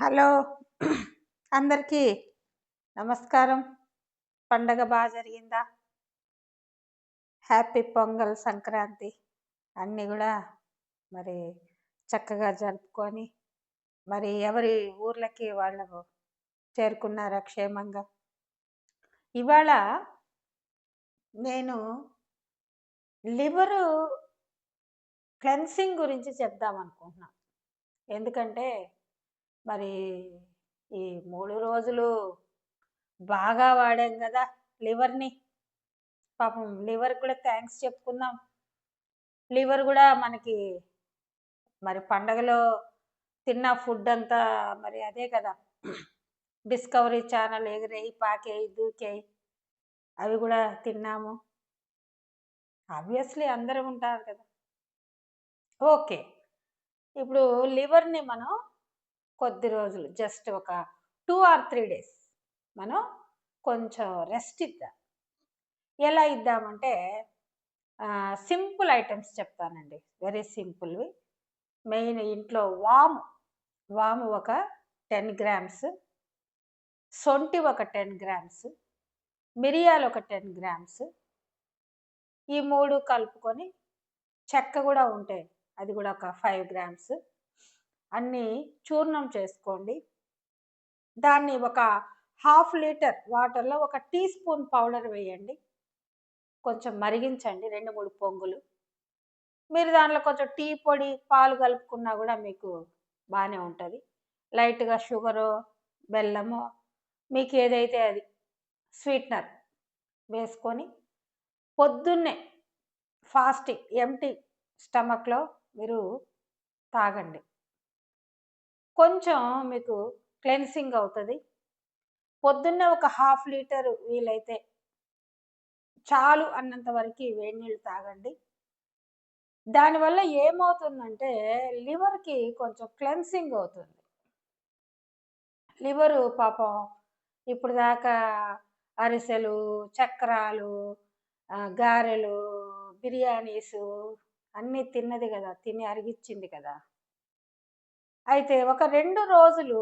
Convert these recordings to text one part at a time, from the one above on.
Hello అందరికీ నమస్కారం. పండగ బాగా జరిగిందా? హ్యాపీ పొంగల్, సంక్రాంతి అన్నీ కూడా మరి చక్కగా జరుపుకొని మరి ఎవరి ఊర్లకి వాళ్ళు చేరుకున్నారా క్షేమంగా? ఇవాళ నేను లివరు క్లెన్సింగ్ గురించి చెప్దాం అనుకుంటున్నా. ఎందుకంటే మరి ఈ 3 రోజులు బాగా వాడాం కదా లివర్‌ని. పాపం లివర్‌కి కూడా థాంక్స్ చెప్పుకుందాం. లివర్ కూడా మనకి మరి పండగలో తిన్న ఫుడ్ అంతా మరి అదే కదా! డిస్కవరీ ఛానల్ ఎగిరేయి, పాకేయి, దూకేయి అవి కూడా తిన్నాము. ఆబ్వియస్‌లీ అందరం ఉంటారు కదా! ఓకే. ఇప్పుడు లివర్‌ని మనం కొద్ది రోజులు జస్ట్ ఒక 2 ఆర్ 3 డేస్ మనం కొంచెం రెస్ట్ ఇద్దాం. ఎలా ఇద్దామంటే సింపుల్ ఐటెమ్స్ చెప్తానండి. వెరీ సింపుల్‌వి. మెయిన్ ఇంట్లో వాము ఒక 10 గ్రామ్స్, సొంఠి ఒక 10 గ్రామ్స్, మిరియాలు ఒక 10 గ్రామ్స్, ఈ 3 కలుపుకొని చెక్క కూడా ఉంటే అది కూడా ఒక 5 గ్రామ్స్ అన్నీ చూర్ణం చేసుకోండి. దాన్ని ఒక హాఫ్ లీటర్ వాటర్లో ఒక టీ స్పూన్ పౌడర్ వేయండి. కొంచెం మరిగించండి 2, 3 పొంగులు. మీరు దాంట్లో కొంచెం టీ పొడి, పాలు కలుపుకున్నా కూడా మీకు బాగానే ఉంటుంది. లైట్‌గా షుగరో, బెల్లమో మీకు ఏదైతే అది స్వీట్నర్ వేసుకొని పొద్దున్నే ఫాస్టింగ్ ఎంప్టీ స్టమక్‌లో మీరు తాగండి. కొంచెం మీకు క్లెన్సింగ్ అవుతుంది. పొద్దున్నే ఒక హాఫ్ లీటర్ వీలైతే చాలు అన్నంత వరకు వేడి నీళ్ళు తాగండి. దానివల్ల ఏమవుతుందంటే లివర్‌కి కొంచెం క్లెన్సింగ్ అవుతుంది. లివరు పాపం ఇప్పుడు దాకా అరిసెలు, చక్రాలు, గారెలు, బిర్యానీసు అన్నీ తిన్నది కదా! తిని అరిగిచ్చింది కదా! అయితే ఒక 2 రోజులు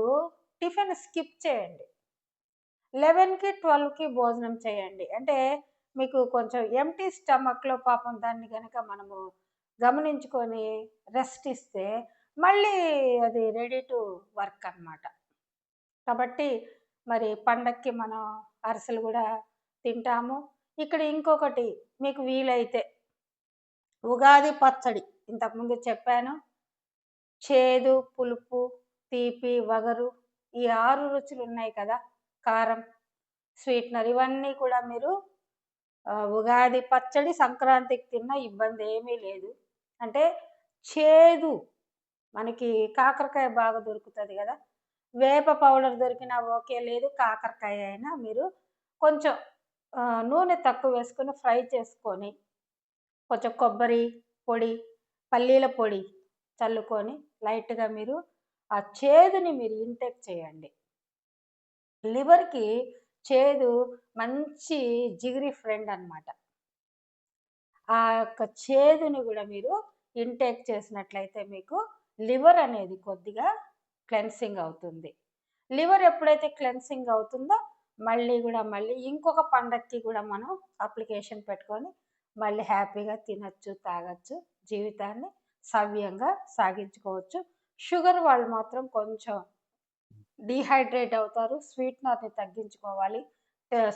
టిఫిన్ స్కిప్ చేయండి. 11కి, 12కి భోజనం చేయండి. అంటే మీకు కొంచెం ఎంప్టీ స్టమక్‌లో పాపం దాన్ని గనక మనము గమనించుకొని రెస్ట్ ఇస్తే మళ్ళీ అది రెడీ టు వర్క్ అనమాట. కాబట్టి మరి పండక్కి మనం అరిసెలు కూడా తింటాము. ఇక్కడ ఇంకొకటి మీకు వీలైతే ఉగాది పచ్చడి ఇంతకుముందు చెప్పాను. చేదు, పులుపు, తీపి, వగరు ఈ 6 రుచులు ఉన్నాయి కదా! కారం, స్వీట్నర్ ఇవన్నీ కూడా మీరు ఉగాది పచ్చడి సంక్రాంతికి తిన్నా ఇబ్బంది ఏమీ లేదు. అంటే చేదు మనకి కాకరకాయ బాగా దొరుకుతుంది కదా! వేప పౌడర్ దొరికినా ఓకే. లేదు కాకరకాయ అయినా మీరు కొంచెం నూనె తక్కువ వేసుకొని ఫ్రై చేసుకొని కొంచెం కొబ్బరి పొడి, పల్లీల పొడి చల్లుకొని లైట్‌గా మీరు ఆ చేదుని మీరు ఇంటేక్ చేయండి. లివర్‌కి చేదు మంచి జిగిరి ఫ్రెండ్ అనమాట. ఆ యొక్క చేదుని కూడా మీరు ఇంటేక్ చేసినట్లయితే మీకు లివర్ అనేది కొద్దిగా క్లెన్సింగ్ అవుతుంది. లివర్ ఎప్పుడైతే క్లెన్సింగ్ అవుతుందో మళ్ళీ ఇంకొక పండక్కి కూడా మనం అప్లికేషన్ పెట్టుకొని మళ్ళీ హ్యాపీగా తినొచ్చు, తాగొచ్చు, జీవితాన్ని సవ్యంగా సాగించుకోవచ్చు. షుగర్ వాళ్ళు మాత్రం కొంచెం డీహైడ్రేట్ అవుతారు. స్వీట్నర్‌ని తగ్గించుకోవాలి.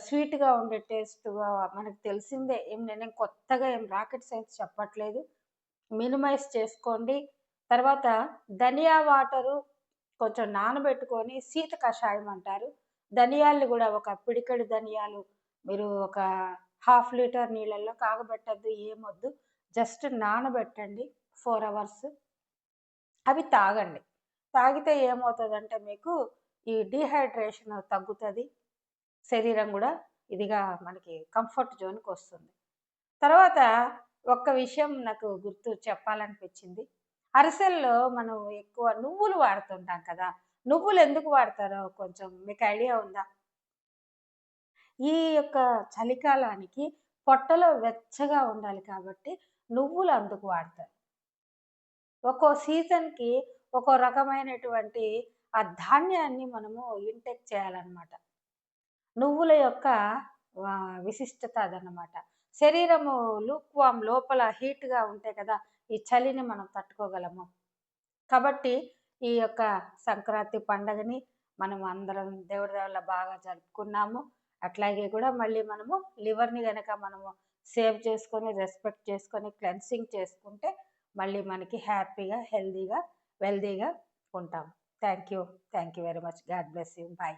స్వీట్‌గా ఉండే టేస్ట్‌గా మనకు తెలిసిందే. నేనేం కొత్తగా రాకెట్ సైన్స్ చెప్పట్లేదు. మినిమైజ్ చేసుకోండి. తర్వాత ధనియా వాటరు కొంచెం నానబెట్టుకొని శీత కషాయం అంటారు. ధనియాల్ని గూడా ఒక పిడికెడు ధనియాలు మీరు ఒక హాఫ్ లీటర్ నీళ్ళల్లో కాగబెట్టొద్దు, ఏమొద్దు. జస్ట్ నానబెట్టండి 4 అవర్స్. అవి తాగండి. తాగితే ఏమవుతదంటే మీకు ఈ డీహైడ్రేషన్ తగ్గుతది. శరీరం గూడా ఇదిగా మనకి కంఫర్ట్ జోన్‌కొస్తుంది. తర్వాత ఒక్క విషయం నాకు గుర్తు చెప్పాలనిపించింది. అరిసెల్లో మనం ఎక్కువ నువ్వులు వాడుతుంటాం కదా! నువ్వులు ఎందుకు వాడతారో కొంచెం మీకు ఐడియా ఉందా? ఈ యొక్క చలికాలానికి పొట్టలో వెచ్చగా ఉండాలి కాబట్టి నువ్వులు అందుకు వాడతారు. ఒక్కో సీజన్‌కి ఒక్కో రకమైనటువంటి ఆ ధాన్యాన్ని మనము ఇంటేక్ చేయాలన్నమాట. నువ్వుల యొక్క విశిష్టత అదనమాట. శరీరము లూక్‌వార్మ్ లోపల హీట్‌గా ఉంటే కదా! ఈ చలిని మనం తట్టుకోగలము. కాబట్టి ఈ యొక్క సంక్రాంతి పండగని మనం అందరం దేవుడి దయ వల్ల బాగా జరుపుకున్నాము. అట్లాగే కూడా మళ్ళీ మనము లివర్‌ని గనక మనము సేవ్ చేసుకొని, రెస్పెక్ట్ చేసుకొని, క్లెన్సింగ్ చేసుకుంటే మళ్ళీ మనకి హ్యాపీగా, హెల్తీగా, వెల్తీగా ఉంటాం. Thank you. Thank you very much. God bless you. By.